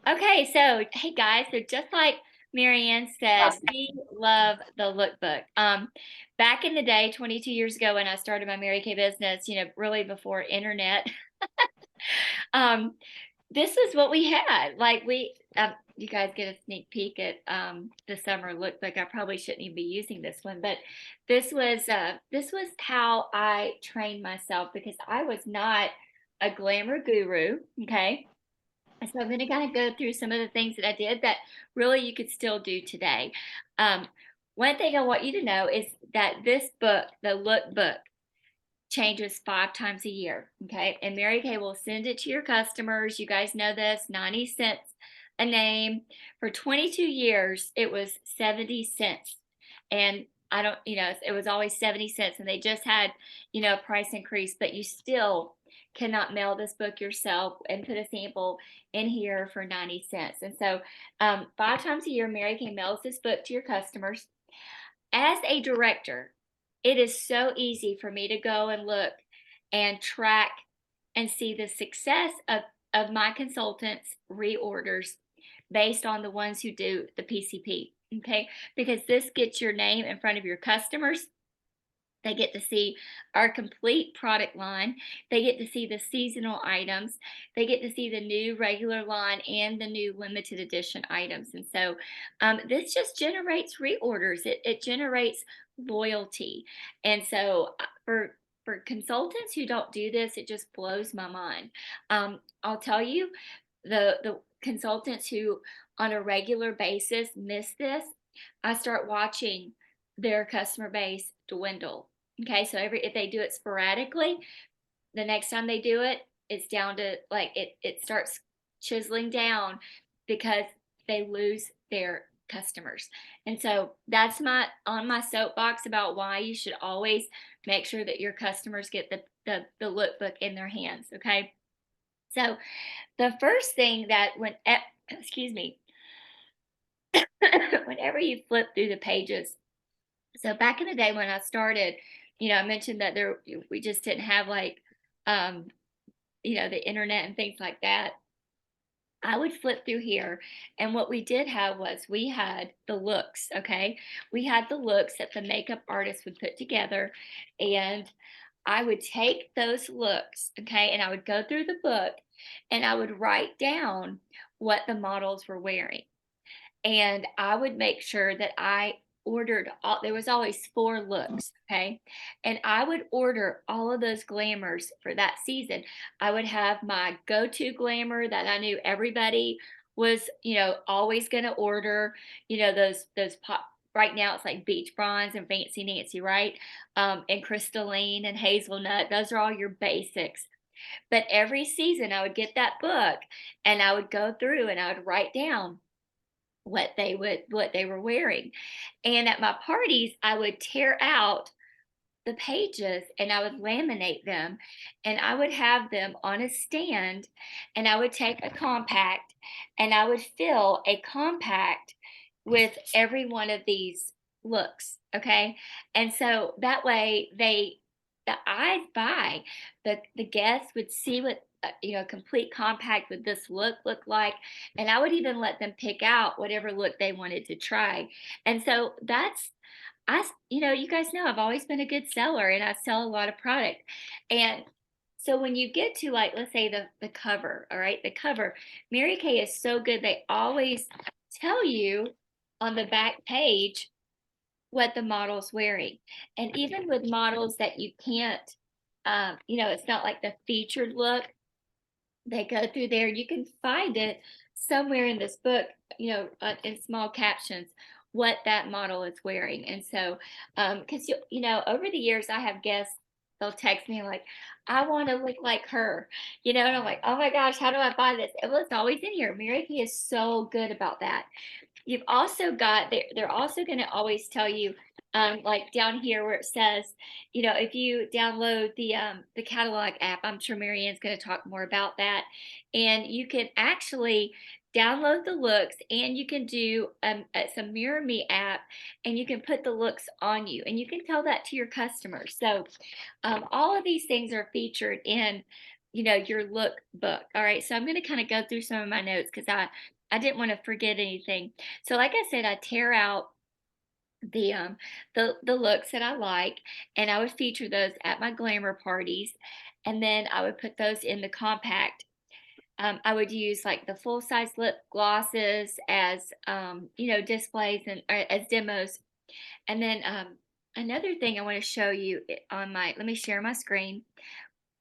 Okay, so hey guys, so just like Marianne said, we love the lookbook. Back in the day, 22 years ago when I started my Mary Kay business, really before internet, um, this is what we had. You guys get a sneak peek at the summer lookbook. I probably shouldn't even be using this one, but this was how I trained myself because I was not a glamour guru. Okay, so I'm going to kind of go through some of the things that I did that really you could still do today. Um, One thing I want you to know is that this book, the Look Book, changes 5 times a year. Okay. And Mary Kay will send it to your customers. You guys know this, 90 cents a name. For 22 years, it was 70 cents. And I don't, it was always 70 cents. And they just had, a price increase, but you still cannot mail this book yourself and put a sample in here for 90 cents. And so 5 times a year, Mary Kay mails this book to your customers. As a director, it is so easy for me to go and look and track and see the success of my consultants' reorders based on the ones who do the PCP. Okay, because this gets your name in front of your customers. They get to see our complete product line. They get to see the seasonal items. They get to see the new regular line and the new limited edition items. And so this just generates reorders. It generates loyalty. And so for consultants who don't do this, it just blows my mind. I'll tell you, the consultants who on a regular basis miss this, I start watching their customer base dwindle. Okay, so if they do it sporadically, the next time they do it, it's down to like it starts chiseling down because they lose their customers. And so that's my on my soapbox about why you should always make sure that your customers get the lookbook in their hands. Okay. So the first thing that when excuse me, whenever you flip through the pages, so back in the day when I started, I mentioned that we just didn't have like um, the internet and things like that. I would flip through here, and what we did have was we had the looks, okay? We had the looks that the makeup artist would put together, and I would take those looks, okay, and I would go through the book and I would write down what the models were wearing. And I would make sure that I ordered all there was always 4 looks, okay? And I would order all of those glamours for that season. I would have my go-to glamour that I knew everybody was, always going to order, those pop right now it's like beach bronze and fancy Nancy, right? And crystalline and hazelnut. Those are all your basics. But every season I would get that book and I would go through and I would write down what they were wearing. And at my parties, I would tear out the pages and I would laminate them and I would have them on a stand and I would take a compact and I would fill a compact with every one of these looks. Okay. And so that way the eyes buy, the guests would see what complete compact with this look like, and I would even let them pick out whatever look they wanted to try. And so you guys know I've always been a good seller and I sell a lot of product. And so when you get to like, let's say the cover, all right, the cover, Mary Kay is so good. They always tell you on the back page what the model's wearing. And even with models that you can't, it's not like the featured look, they go through there. You can find it somewhere in this book, in small captions, what that model is wearing. And so, because over the years, I have guests. They'll text me like, "I want to look like her," and I'm like, "Oh my gosh, how do I find this?" Well, it's always in here. Mary Kay is so good about that. You've also got they're also going to always tell you like down here where it says, if you download the catalog app, I'm sure Marianne's going to talk more about that. And you can actually download the looks and you can do some Mirror Me app and you can put the looks on you and you can tell that to your customers. So all of these things are featured in your look book. All right. So I'm going to kind of go through some of my notes because I didn't want to forget anything. So like I said, I tear out the the looks that I like, and I would feature those at my glamour parties, and then I would put those in the compact. I would use like the full size lip glosses as displays and or as demos. And then another thing I want to show you on my, let me share my screen.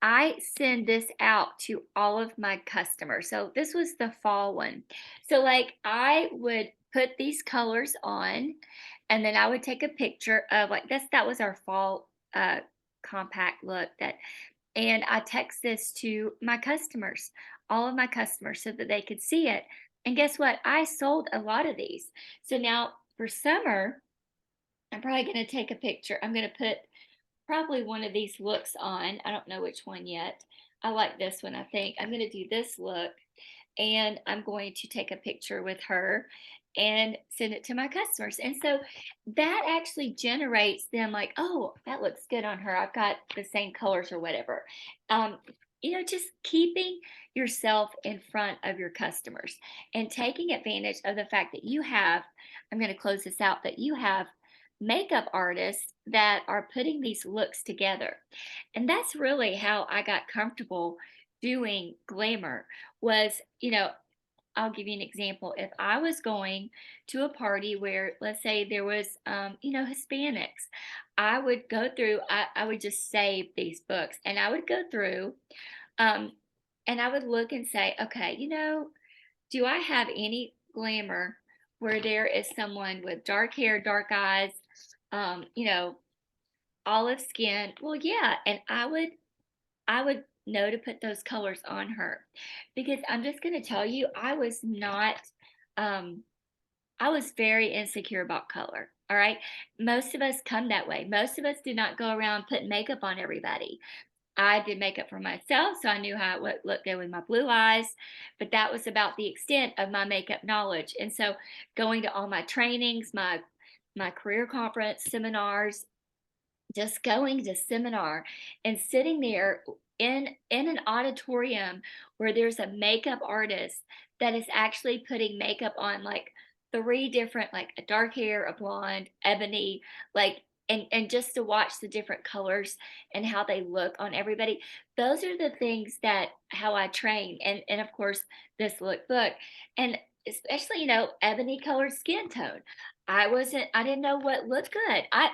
I send this out to all of my customers. So this was the fall one. So like I would put these colors on, and then I would take a picture of like that was our fall compact look, that and I text this to my customers, all of my customers, so that they could see it. And guess what? I sold a lot of these. So now for summer, I'm probably going to take a picture. I'm going to put probably one of these looks on. I don't know which one yet. I like this one, I think. I'm going to do this look, and I'm going to take a picture with her and send it to my customers. And so that actually generates them like, oh, that looks good on her. I've got the same colors or whatever. Um, just keeping yourself in front of your customers and taking advantage of the fact that you have, I'm going to close this out, that you have makeup artists that are putting these looks together. And that's really how I got comfortable doing glamour was, I'll give you an example. If I was going to a party where, let's say, there was, Hispanics, I would go through, I would just save these books and I would go through, um, and I would look and say, okay, do I have any glamour where there is someone with dark hair, dark eyes, um, you know, olive skin? Well, yeah, and I would know to put those colors on her, because I'm just going to tell you, um, I was very insecure about color. All right. Most of us come that way. Most of us do not go around putting makeup on everybody. I did makeup for myself, so I knew how it would look good with my blue eyes, but that was about the extent of my makeup knowledge. And so going to all my trainings, my career conference seminars, just going to seminar and sitting there in an auditorium where there's a makeup artist that is actually putting makeup on like three different, like a dark hair, a blonde, ebony, like, and just to watch the different colors and how they look on everybody. Those are the things that how I train. And of course this look book, and especially ebony colored skin tone. I didn't know what looked good. I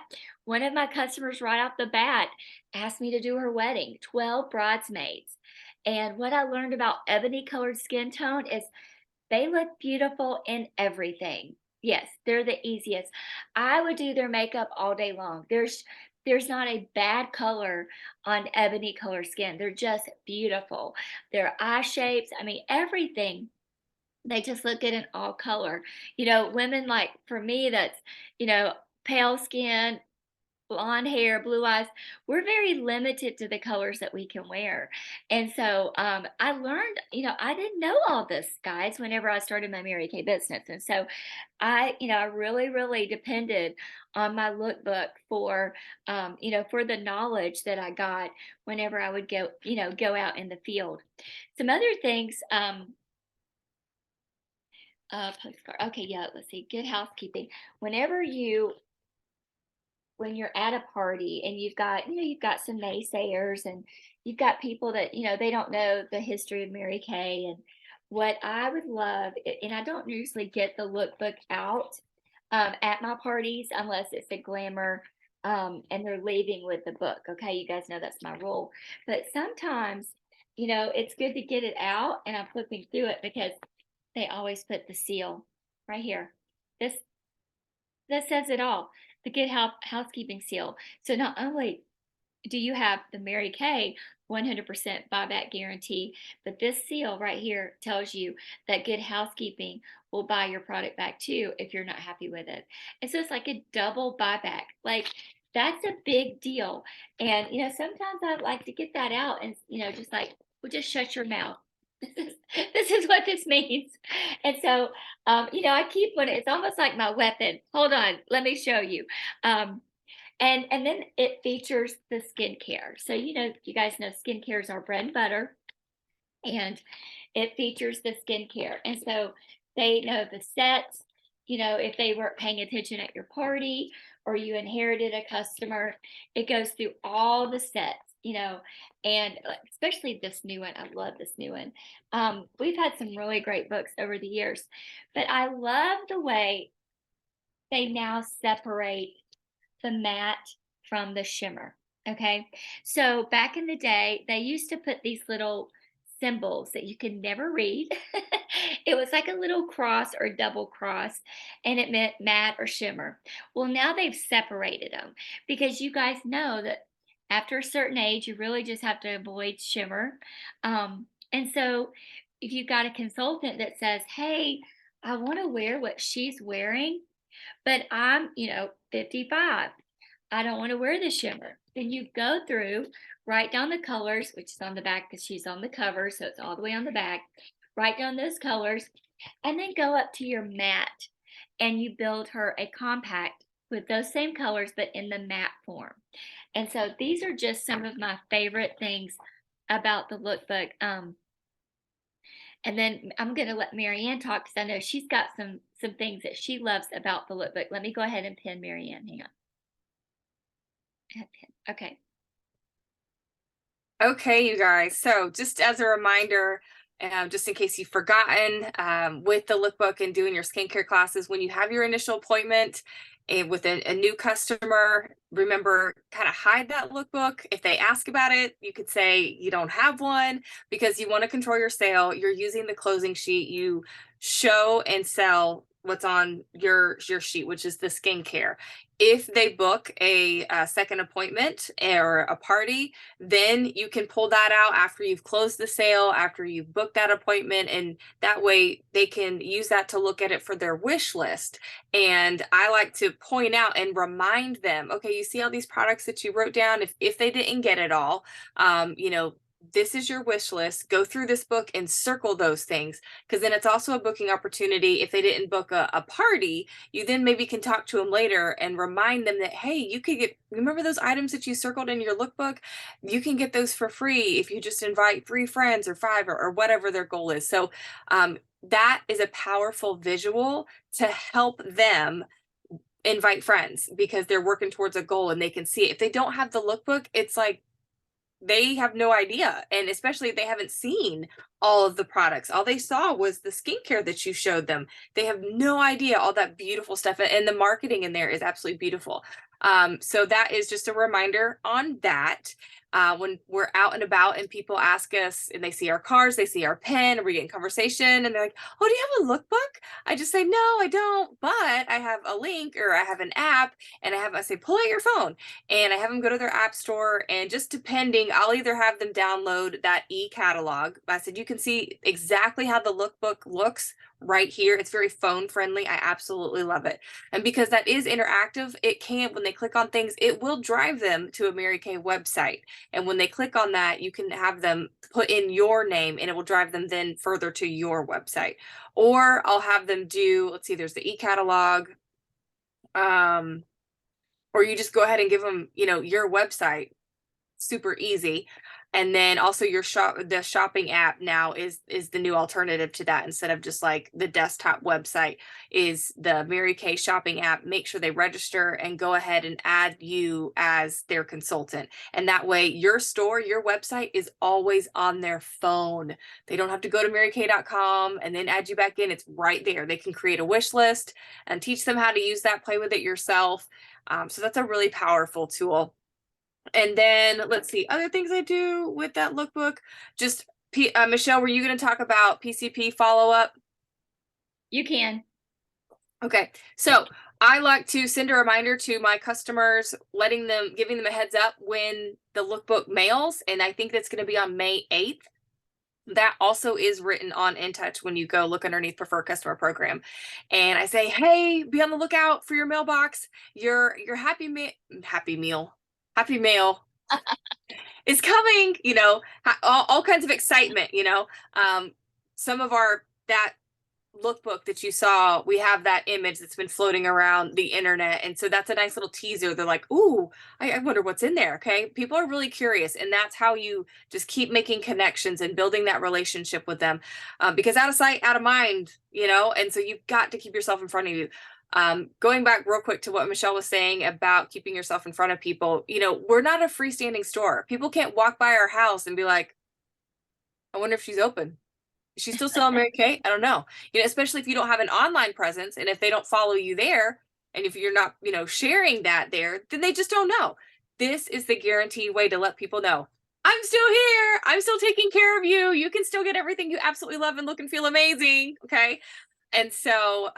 One of my customers right off the bat asked me to do her wedding, 12 bridesmaids. And what I learned about ebony colored skin tone is they look beautiful in everything. Yes, they're the easiest. I would do their makeup all day long. There's not a bad color on ebony color skin. They're just beautiful. Their eye shapes, I mean everything, they just look good in all color. Women like, for me, that's, you know, pale skin, blonde hair, blue eyes, we're very limited to the colors that we can wear. And so I learned, I didn't know all this, guys, whenever I started my Mary Kay business. And so I really, really depended on my lookbook for, for the knowledge that I got whenever I would go out in the field. Some other things, postcard. Okay, yeah, let's see. Good housekeeping. Whenever you when you're at a party and you've got some naysayers, and you've got people that they don't know the history of Mary Kay. And what I would love, and I don't usually get the lookbook out at my parties unless it's a glamour, and they're leaving with the book. Okay, you guys know that's my rule. But sometimes it's good to get it out, and I'm flipping through it because they always put the seal right here. This that says it all. The Good Housekeeping seal. So not only do you have the Mary Kay 100% buyback guarantee, but this seal right here tells you that Good Housekeeping will buy your product back too if you're not happy with it. And so it's like a double buyback. Like, that's a big deal. And sometimes I like to get that out and just like, well, just shut your mouth. This is what this means. And so I keep one. It's almost like my weapon. Hold on, let me show you. And then it features the skincare. So you guys know skincare is our bread and butter. and it features the skincare. And so they know the sets, if they weren't paying attention at your party or you inherited a customer, it goes through all the sets, and especially this new one. I love this new one. We've had some really great books over the years, but I love the way they now separate the matte from the shimmer. Okay. So back in the day, they used to put these little symbols that you could never read. It was like a little cross or double cross, and it meant matte or shimmer. Well, now they've separated them because you guys know that after a certain age, you really just have to avoid shimmer. And so if you've got a consultant that says, hey, I want to wear what she's wearing, but I'm, 55. I don't want to wear the shimmer. Then you go through, write down the colors, which is on the back because she's on the cover. So it's all the way on the back. Write down those colors and then go up to your matte and you build her a compact with those same colors, but in the matte form. And so these are just some of my favorite things about the lookbook. And then I'm going to let Marianne talk because I know she's got some things that she loves about the lookbook. Let me go ahead and pin Marianne. Hang on. Okay. Okay, you guys. So just as a reminder, just in case you've forgotten, with the lookbook and doing your skincare classes, when you have your initial appointment with a new customer, remember, kind of hide that lookbook. If they ask about it, you could say you don't have one because you want to control your sale. You're using the closing sheet. You show and sell what's on your sheet, which is the skincare. If they book a second appointment or a party, then you can pull that out after you've closed the sale, after you've booked that appointment, and that way they can use that to look at it for their wish list. And I like to point out and remind them, okay, you see all these products that you wrote down. If they didn't get it all, this is your wish list. Go through this book and circle those things, because then it's also a booking opportunity. If they didn't book a party, you then maybe can talk to them later and remind them that, hey, you could remember those items that you circled in your lookbook? You can get those for free if you just invite 3 friends or 5 or whatever their goal is. So that is a powerful visual to help them invite friends because they're working towards a goal and they can see it. If they don't have the lookbook, it's like they have no idea. And especially if they haven't seen all of the products, all they saw was the skincare that you showed them. They have no idea all that beautiful stuff. And the marketing in there is absolutely beautiful. So that is just a reminder on that. When we're out and about and people ask us and they see our cars, they see our pen, and we get in conversation and they're like, oh, do you have a lookbook? I just say, no, I don't, but I have a link or I have an app, and I say, pull out your phone, and I have them go to their app store, and just depending, I'll either have them download that e-catalog. I said, you can see exactly how the lookbook looks right here. It's very phone friendly. I absolutely love it. And because that is interactive, it can, when they click on things, it will drive them to a Mary Kay website. And when they click on that, you can have them put in your name and it will drive them then further to your website. Or I'll have them do, let's see, there's the e-catalog. Or you just go ahead and give them, your website. Super easy. And then also the shopping app now is the new alternative to that. Instead of just like the desktop website, is the Mary Kay shopping app. Make sure they register and go ahead and add you as their consultant. And that way your store, your website is always on their phone. They don't have to go to marykay.com and then add you back in. It's right there. They can create a wish list and teach them how to use that, play with it yourself. So that's a really powerful tool. And then let's see, other things I do with that lookbook. Just Michelle, were you going to talk about PCP follow-up? You can. Okay, so I like to send a reminder to my customers, giving them a heads up when the lookbook mails, and I think that's going to be on May 8th. That also is written on InTouch when you go look underneath Preferred Customer Program. And I say, hey, be on the lookout for your mailbox. Your happy mail is coming, all kinds of excitement, some of that lookbook that you saw, we have that image that's been floating around the internet. And so that's a nice little teaser. They're like, ooh, I wonder what's in there. Okay. People are really curious. And that's how you just keep making connections and building that relationship with them. Because out of sight, out of mind, you know, and so you've got to keep yourself in front of you. Going back real quick to what Michelle was saying about keeping yourself in front of people, you know, we're not a freestanding store. People can't walk by our house and be like, I wonder if she's open. Is she still selling Mary Kay? I don't know. You know, especially if you don't have an online presence and if they don't follow you there, and if you're not, you know, sharing that there, then they just don't know. This is the guaranteed way to let people know I'm still here. I'm still taking care of you. You can still get everything you absolutely love and look and feel amazing. Okay. And so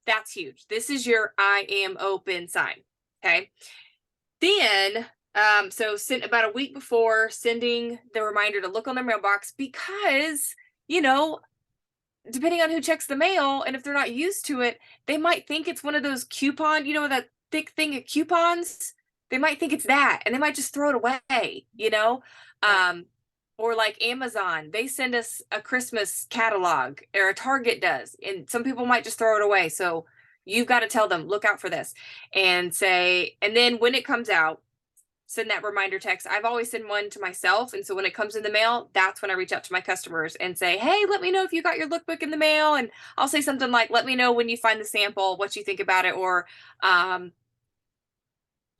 that's huge. This is your I am open sign. Okay. Then so sent about a week before, sending the reminder to look on their mailbox, because you know, depending on who checks the mail and if they're not used to it, they might think it's one of those coupon, you know, that thick thing of coupons. They might think it's that and they might just throw it away, you know. Right. um or like Amazon, they send us a Christmas catalog, or a Target does, and some people might just throw it away. So you've got to tell them, look out for this, and say, and then when it comes out, send that reminder text. I've always sent one to myself. And so when it comes in the mail, that's when I reach out to my customers and say, hey, let me know if you got your lookbook in the mail. And I'll say something like, let me know when you find the sample, what you think about it. Or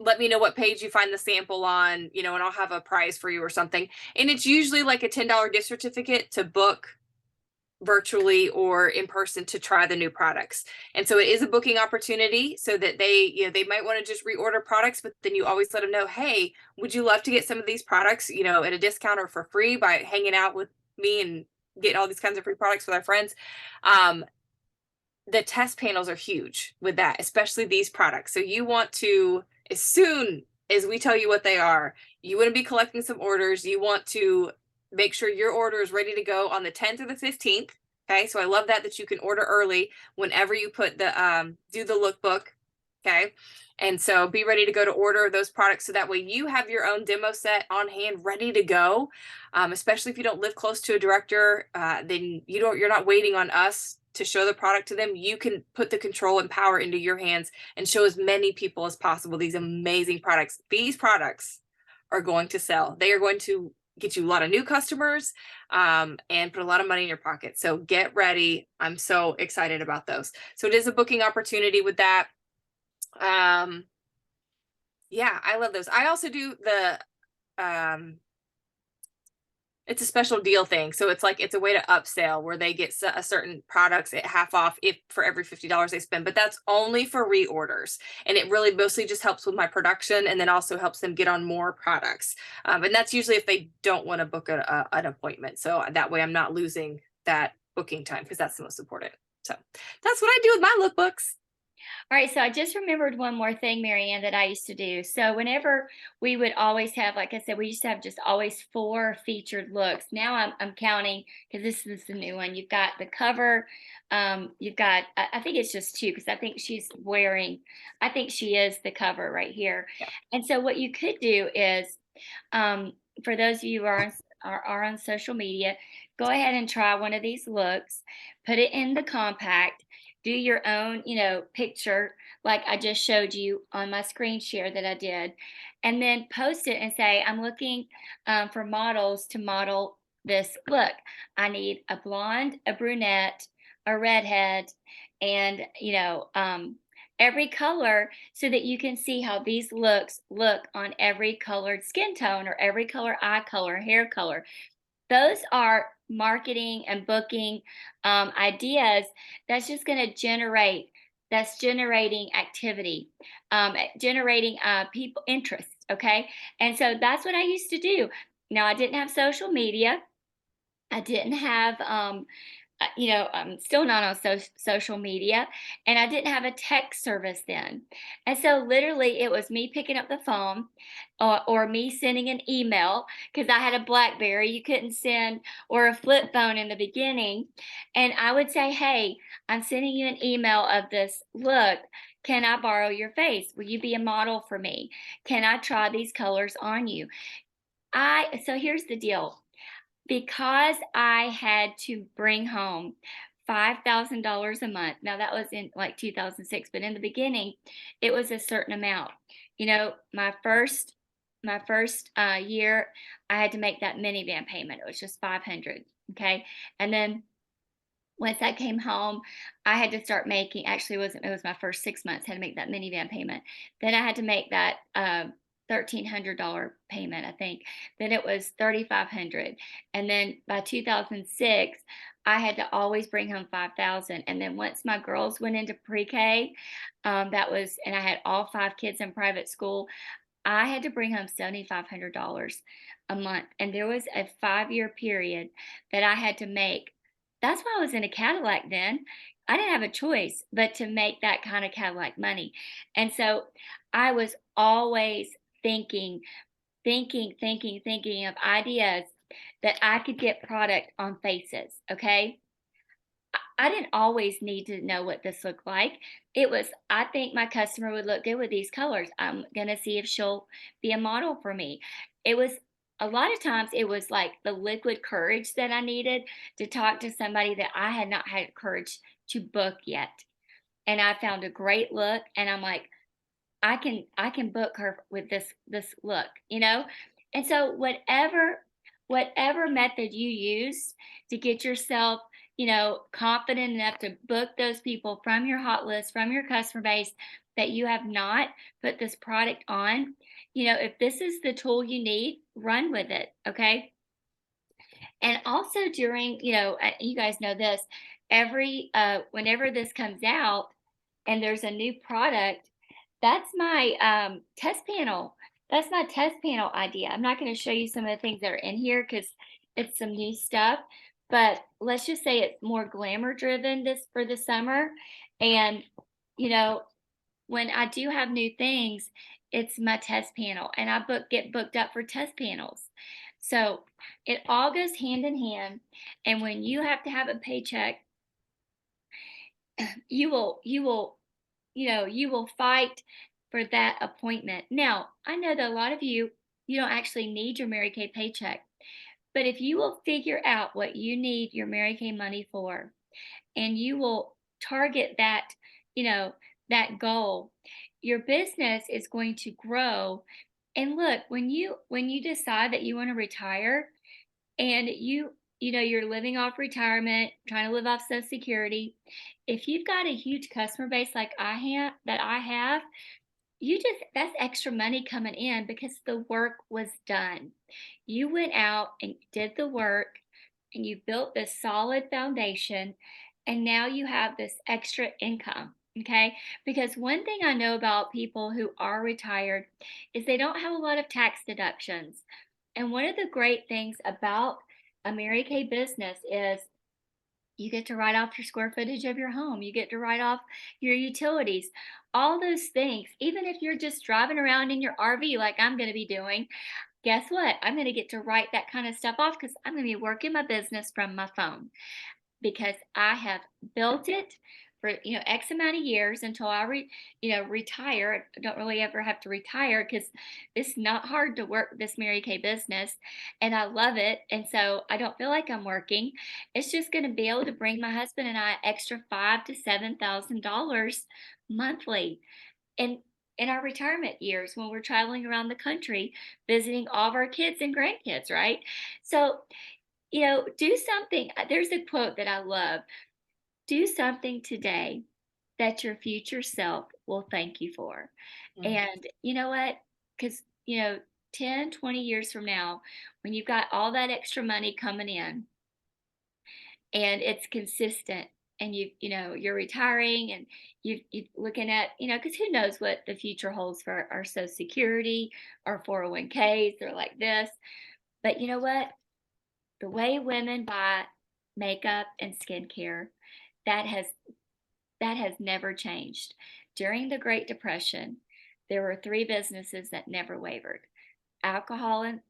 let me know what page you find the sample on, you know, and I'll have a prize for you or something. And it's usually like a $10 gift certificate to book virtually or in person to try the new products. And so it is a booking opportunity, so that they, you know, they might want to just reorder products, but then you always let them know, hey, would you love to get some of these products, you know, at a discount or for free by hanging out with me and getting all these kinds of free products with our friends. The test panels are huge with that, especially these products. So you want to, as soon as we tell you what they are, you want to be collecting some orders. You want to make sure your order is ready to go on the 10th or the 15th. Okay. So I love that you can order early whenever you put the do the lookbook. Okay. And so be ready to go to order those products, so that way you have your own demo set on hand ready to go. Especially if you don't live close to a director, then you're not waiting on us to show the product to them. You can put the control and power into your hands and show as many people as possible these amazing products. These products are going to sell. They are going to get you a lot of new customers, and put a lot of money in your pocket. So get ready. I'm so excited about those. So it is a booking opportunity with that. Yeah, I love those. I also do the it's a special deal thing. So it's like, it's a way to upsell where they get a certain products at half off if for every $50 they spend, but that's only for reorders. And it really mostly just helps with my production, and then also helps them get on more products. And that's usually if they don't want to book an appointment. So that way I'm not losing that booking time, because that's the most important. So that's what I do with my lookbooks. All right, so I just remembered one more thing, Marianne, that I used to do. So whenever we would always have, like I said, we used to have just always 4 featured looks. Now I'm counting, because this is the new one. You've got the cover. You've got, I think it's just 2, because I think she's wearing, I think she is the cover right here. Yeah. And so what you could do is, um, for those of you who are on social media, go ahead and try one of these looks, put it in the compact, do your own, picture like I just showed you on my screen share that I did, and then post it and say, I'm looking for models to model this look. I need a blonde, a brunette, a redhead, and every color, so that you can see how these looks look on every colored skin tone, or every color eye color, hair color. Those are marketing and booking ideas that's just going to generate, that's generating activity, generating people interest. Okay. And so that's what I used to do. Now, I didn't have social media. I didn't have I'm still not on social media, and I didn't have a text service then. And so literally it was me picking up the phone, or me sending an email, because I had a Blackberry. You couldn't send, or a flip phone in the beginning. And I would say, hey, I'm sending you an email of this look. Can I borrow your face? Will you be a model for me? Can I try these colors on you? So here's the deal, because I had to bring home $5,000 a month. Now that was in like 2006, but in the beginning, it was a certain amount. You know, my first year, I had to make that minivan payment. It was just 500. Okay, and then once I came home, I had to start making. Actually, it was my first 6 months. Had to make that minivan payment. Then I had to make that $1,300 payment, I think. Then it was 3,500, and then by 2006, I had to always bring home 5,000. And then once my girls went into pre-K, and I had all 5 kids in private school. I had to bring home $7,500 a month, and there was a 5-year period that I had to make. That's why I was in a Cadillac then. I didn't have a choice but to make that kind of Cadillac money. And so I was always thinking, thinking of ideas that I could get product on faces. Okay. I didn't always need to know what this looked like. It was, I think my customer would look good with these colors. I'm going to see if she'll be a model for me. It was a lot of times it was like the liquid courage that I needed to talk to somebody that I had not had courage to book yet. And I found a great look, and I'm like, I can book her with this look, you know? And so whatever method you use to get yourself, confident enough to book those people from your hot list, from your customer base that you have not put this product on, if this is the tool you need, run with it, okay? And also during, you guys know this, every whenever this comes out and there's a new product, that's my test panel. That's my test panel idea. I'm not going to show you some of the things that are in here because it's some new stuff, but let's just say it's more glamour driven this for the summer. And you know, when I do have new things, it's my test panel, and get booked up for test panels. So it all goes hand in hand. And when you have to have a paycheck, you will fight for that appointment. Now, I know that a lot of you don't actually need your Mary Kay paycheck, but if you will figure out what you need your Mary Kay money for, and you will target that goal, your business is going to grow. And look, when you decide that you want to retire, and you're living off retirement, trying to live off Social Security, if you've got a huge customer base like I have, that's extra money coming in because the work was done. You went out and did the work, and you built this solid foundation, and now you have this extra income. Okay, because one thing I know about people who are retired is they don't have a lot of tax deductions. And one of the great things about a Mary Kay business is you get to write off your square footage of your home. You get to write off your utilities, all those things. Even if you're just driving around in your RV like I'm going to be doing, guess what? I'm going to get to write that kind of stuff off because I'm going to be working my business from my phone because I have built it for X amount of years until retire. I don't really ever have to retire because it's not hard to work this Mary Kay business, and I love it. And so I don't feel like I'm working. It's just going to be able to bring my husband and I extra $5,000 to $7,000 monthly, and in our retirement years when we're traveling around the country visiting all of our kids and grandkids, right? So do something. There's a quote that I love: do something today that your future self will thank you for. Mm. And you know what? Because, 10, 20 years from now, when you've got all that extra money coming in and it's consistent, and you're retiring, and you looking at, because who knows what the future holds for our Social Security, our 401ks, they're like this. But you know what? The way women buy makeup and skincare, that has that has never changed. During the Great Depression, there were three businesses that never wavered: alcohol and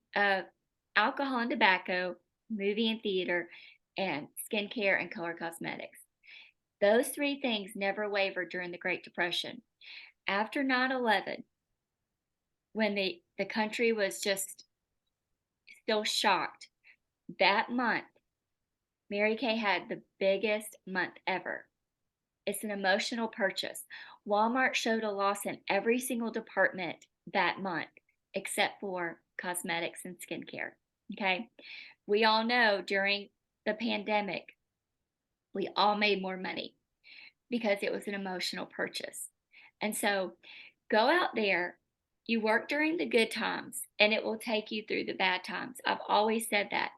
alcohol and tobacco, movie and theater, and skincare and color cosmetics. Those three things never wavered during the Great Depression. After 9/11, when the country was just still shocked, that month Mary Kay had the biggest month ever. It's an emotional purchase. Walmart showed a loss in every single department that month, except for cosmetics and skincare. Okay. We all know during the pandemic, we all made more money because it was an emotional purchase. And so go out there, you work during the good times, and it will take you through the bad times. I've always said that.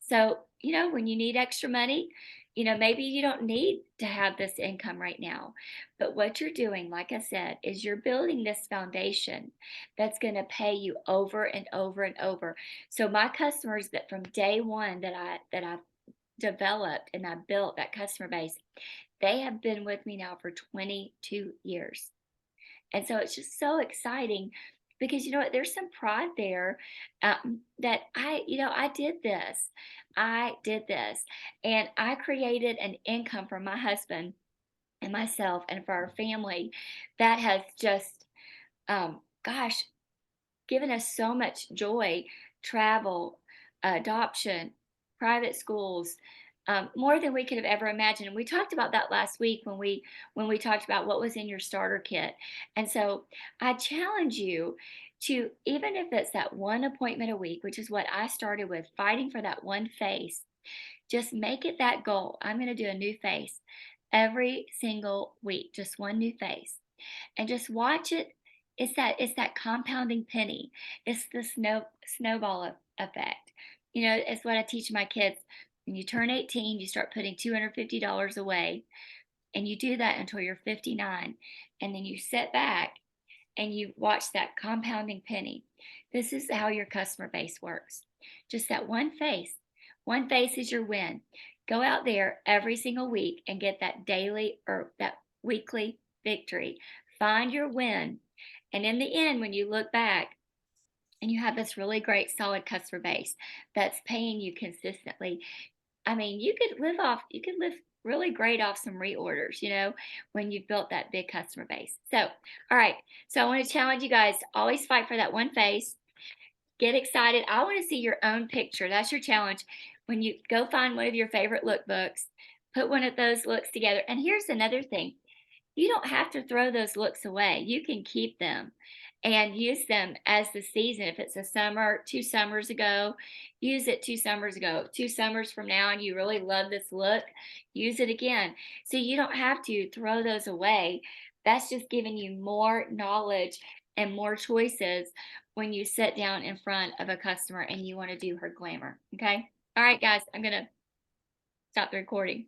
So, when you need extra money, maybe you don't need to have this income right now. But what you're doing, like I said, is you're building this foundation that's going to pay you over and over and over. So my customers that from day one that I developed and I built that customer base, they have been with me now for 22 years. And so it's just so exciting because you know what, there's some pride there, that I did this. I did this. And I created an income for my husband and myself and for our family that has just, gosh, given us so much joy, travel, adoption, private schools, more than we could have ever imagined. And we talked about that last week when we talked about what was in your starter kit. And so I challenge you to, even if it's that one appointment a week, which is what I started with, fighting for that one face, just make it that goal. I'm going to do a new face every single week, just one new face, and just watch it. It's that compounding penny. It's the snowball effect. It's what I teach my kids. When you turn 18, you start putting $250 away, and you do that until you're 59, and then you sit back and you watch that compounding penny. This is how your customer base works. Just that one face. One face is your win. Go out there every single week and get that daily or that weekly victory. Find your win. And in the end, when you look back and you have this really great solid customer base that's paying you consistently, I mean, you could live really great off some reorders, when you've built that big customer base. So, all right. So I want to challenge you guys to always fight for that one face. Get excited. I want to see your own picture. That's your challenge. When you go find one of your favorite lookbooks, put one of those looks together. And here's another thing. You don't have to throw those looks away. You can keep them and use them as the season. If it's a summer, 2 summers ago, use it 2 summers ago. 2 summers from now, and you really love this look, use it again. So you don't have to throw those away. That's just giving you more knowledge and more choices when you sit down in front of a customer and you want to do her glamour. Okay. All right, guys, I'm going to stop the recording.